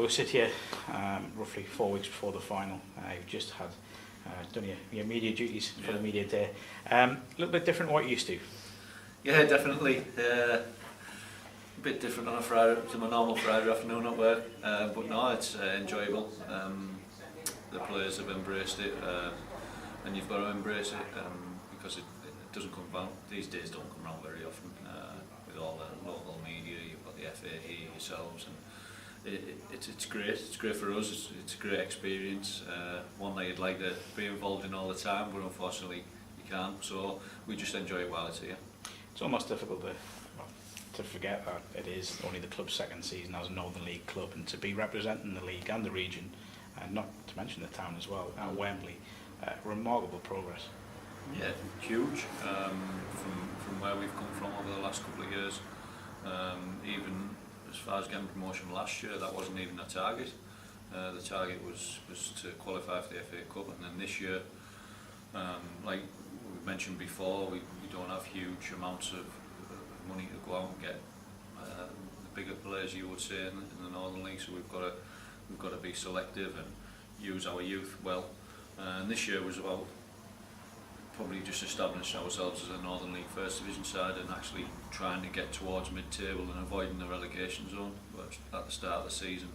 we sit here roughly 4 weeks before the final. You've just had done your media duties for the media day. A little bit different to what you used to. Yeah, definitely. A bit different on a Friday to my normal Friday afternoon at work, but no, it's enjoyable. The players have embraced it, and you've got to embrace it because it doesn't come around. These days don't come around very often. With all the local media, you've got the FA here yourselves, and it's great. It's great for us. It's a great experience. One that you'd like to be involved in all the time, but unfortunately you can't. So we just enjoy it while it's here. It's almost difficult to forget that it is only the club's second season as a Northern League club, and to be representing the league and the region, and not to mention the town as well, at Wembley. Remarkable progress. Yeah, huge. From where we've come from over the last couple of years. Even as far as getting promotion last year, that wasn't even a target. The target was to qualify for the FA Cup, and then this year, like we mentioned before, we don't have huge amounts of money to go out and get the bigger players, you would say, in the Northern League. So we've got to be selective and use our youth well. And this year was about probably just establishing ourselves as a Northern League First Division side and actually trying to get towards mid-table and avoiding the relegation zone. But at the start of the season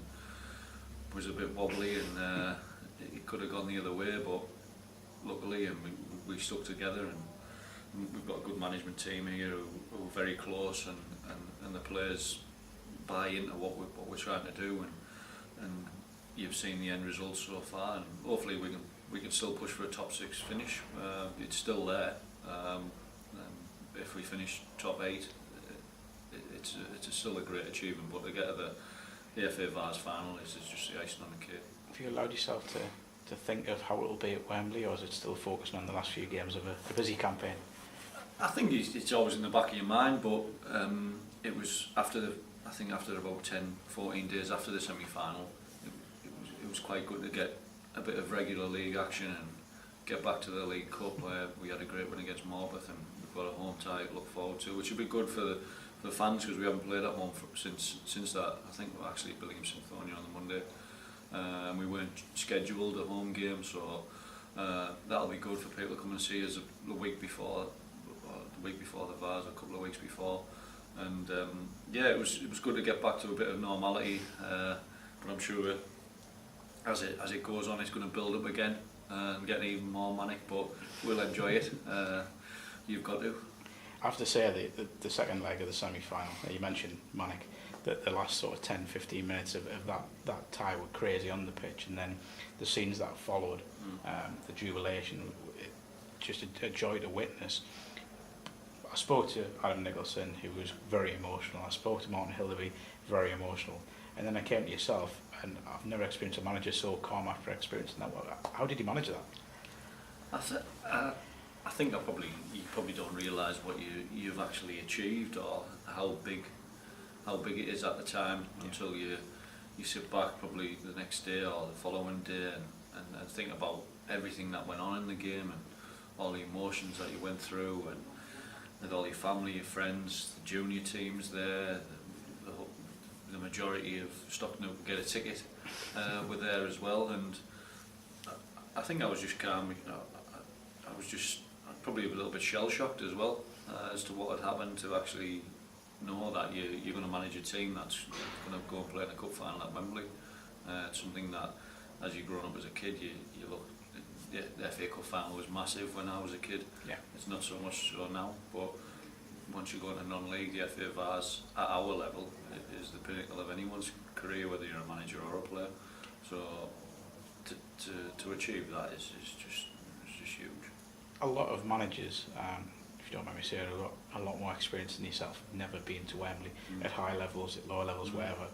it was a bit wobbly, and it could have gone the other way, but luckily we stuck together, and we've got a good management team here who are very close, and the players buy into what we're trying to do, and you've seen the end result so far, and hopefully we can still push for a top 6 finish. It's still there. If we finish top 8, it's still a great achievement. But to get to the FA Vase final is just the icing on the cake. Have you allowed yourself to think of how it will be at Wembley, or is it still focusing on the last few games of a busy campaign? I think it's always in the back of your mind, but it was after about 10-14 days after the semi-final, it was quite good to get a bit of regular league action and get back to the League Cup, where we had a great win against Morpeth, and we've got a home tie to look forward to, which would be good for the fans, because we haven't played at home since that. I think we're actually Billingham Synthonia on the Monday, and we weren't scheduled a home game, so that'll be good for people to come and see us the week before the Vase, a couple of weeks before, and yeah, it was good to get back to a bit of normality, but I'm sure as it goes on, it's going to build up again and get even more manic, but we'll enjoy it. You've got to. I have to say, the second leg of the semi-final, you mentioned manic, the last sort of 10-15 minutes of that tie were crazy on the pitch, and then the scenes that followed, the jubilation, just a joy to witness. I spoke to Adam Nicholson, who was very emotional. I spoke to Martin Hilderby, very emotional. And then I came to yourself, and I've never experienced a manager so calm after experiencing that. How did you manage that? I think you probably don't realise what you've actually achieved, or how big it is at the time, until you sit back probably the next day or the following day and think about everything that went on in the game, and all the emotions that you went through, and with all your family, your friends, the junior teams there, the majority of Stockton who could get a ticket were there as well, and I think I was just calm. I was just probably a little bit shell-shocked as well as to what had happened, to actually know that you're going to manage a team that's going to go and play in a cup final at Wembley. It's something that, as you're growing up as a kid, you look. The FA Cup final was massive when I was a kid. Yeah. It's not so much so now, but once you go into non-league, the FA Vase at our level is the pinnacle of anyone's career, whether you're a manager or a player. So to achieve that is just huge. A lot of managers, if you don't mind me saying, a lot more experience than yourself, never been to Wembley at high levels, at lower levels, wherever.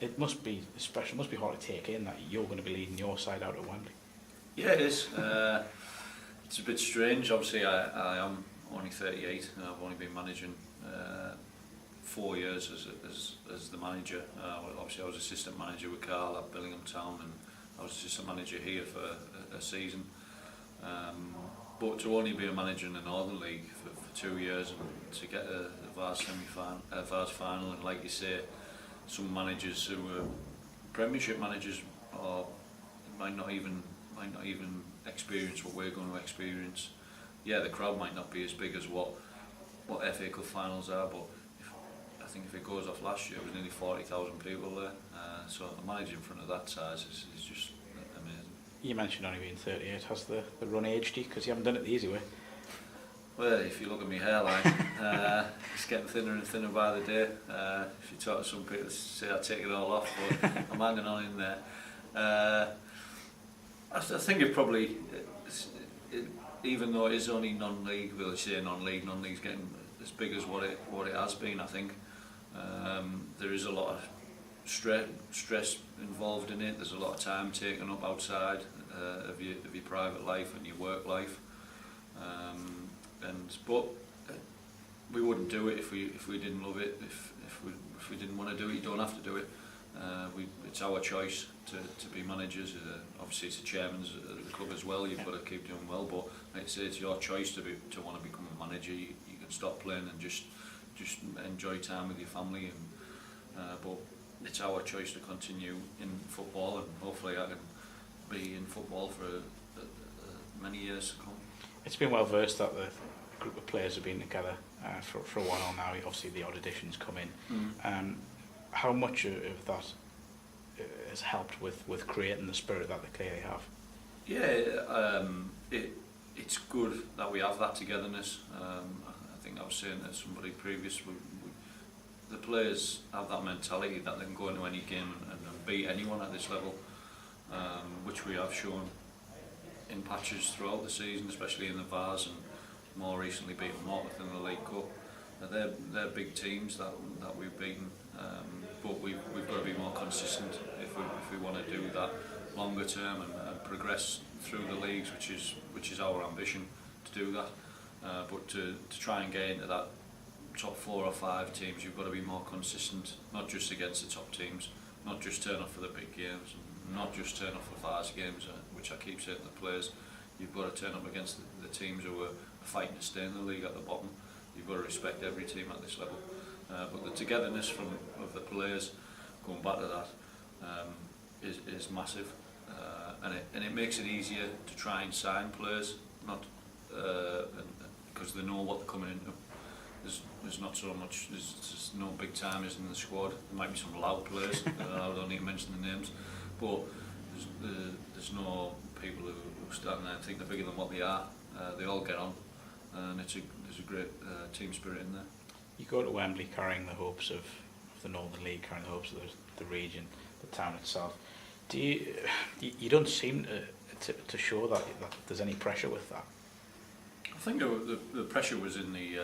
It must be special. It must be hard to take in that you're going to be leading your side out at Wembley. Yeah, it is. It's a bit strange. Obviously, I am only 38, and I've only been managing 4 years as the manager. Obviously, I was assistant manager with Carl at Billingham Town, and I was assistant manager here for a season. But to only be a manager in the Northern League for 2 years, and to get the Vase final, and like you say, some managers who are Premiership managers or might not even experience what we're going to experience. Yeah, the crowd might not be as big as what FA Cup finals are, but I think if it goes off last year, there was nearly 40,000 people there. So a manager in front of that size is just amazing. You mentioned only being 38. Has the run aged you? Because you haven't done it the easy way. Well, if you look at my hairline, it's getting thinner and thinner by the day. If you talk to some people, they say I take it all off, but I'm hanging on in there. I think it probably, even though it is only non-league, we'll say non-league's getting as big as what it has been. I think there is a lot of stress involved in it. There's a lot of time taken up outside of your private life and your work life. But we wouldn't do it if we didn't love it. If we didn't want to do it, you don't have to do it. It's our choice to be managers. Obviously, it's the chairman's of the club as well. You've got to keep doing well, but like I say, it's your choice to want to become a manager. You can stop playing and just enjoy time with your family. But it's our choice to continue in football, and hopefully, I can be in football for many years to come. It's been well versed that the group of players have been together for a while now. Obviously, the odd additions come in. How much of that has helped with creating the spirit that they clearly have? Yeah, it's good that we have that togetherness. I think I was saying to somebody previous, the players have that mentality that they can go into any game and beat anyone at this level, which we have shown in patches throughout the season, especially in the Vase, and more recently beaten Morpeth in the League Cup. They're big teams that we've beaten, but we've got to be more consistent if we want to do that longer term and progress through the leagues, which is our ambition to do that. But to try and get into that top 4 or 5 teams, you've got to be more consistent, not just against the top teams, not just turn up for the big games, not just turn up for Vase games, which I keep saying to the players. You've got to turn up against the teams who are fighting to stay in the league at the bottom. You've got to respect every team at this level. But the togetherness of the players, going back to that, is massive, and it makes it easier to try and sign players, not because they know what they're coming into. There's not so much. There's no big timers in the squad. There might be some loud players. I don't need to mention the names, but there's no people who stand there and think they're bigger than what they are. They all get on, and there's a great team spirit in there. You go to Wembley carrying the hopes of the Northern League, carrying the hopes of the region, the town itself. You don't seem to show that there's any pressure with that? I think the pressure was in the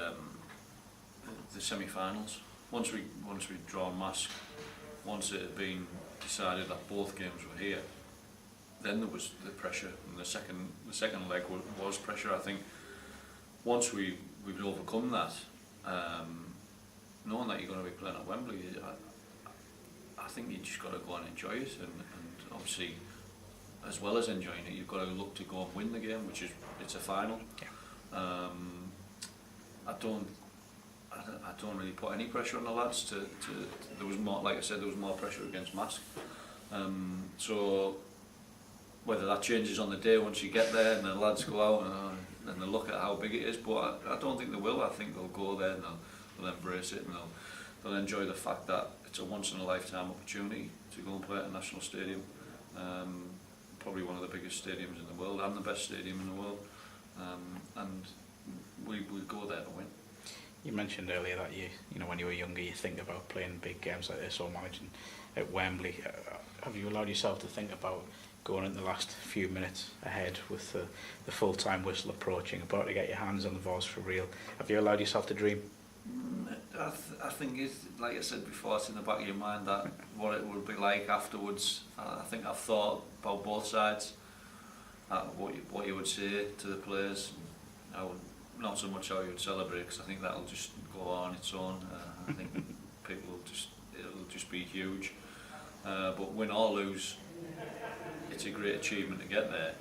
semi-finals. Once we'd drawn Mask, once it had been decided that both games were here, then there was the pressure, and the second leg was pressure. I think once we'd overcome that, knowing that you're going to be playing at Wembley, I think you just got to go and enjoy it, and obviously, as well as enjoying it, you've got to look to go and win the game, which is it's a final. Yeah. I don't really put any pressure on the lads. There was more, like I said, there was more pressure against Mask. So whether that changes on the day once you get there and the lads go out and they look at how big it is, but I don't think they will. I think they'll go there and they'll embrace it, and they'll enjoy the fact that it's a once in a lifetime opportunity to go and play at a national stadium. Probably one of the biggest stadiums in the world and the best stadium in the world. And we go there to win. You mentioned earlier that you know when you were younger you think about playing big games like this or managing at Wembley. Have you allowed yourself to think about going in the last few minutes ahead with the full-time whistle approaching, about to get your hands on the Vase for real? Have you allowed yourself to dream? I think it's, like I said before, it's in the back of your mind that what it would be like afterwards. I think I've thought about both sides, what you would say to the players. Not so much how you would celebrate, because I think that'll just go on its own. I think it'll just be huge. But win or lose, it's a great achievement to get there.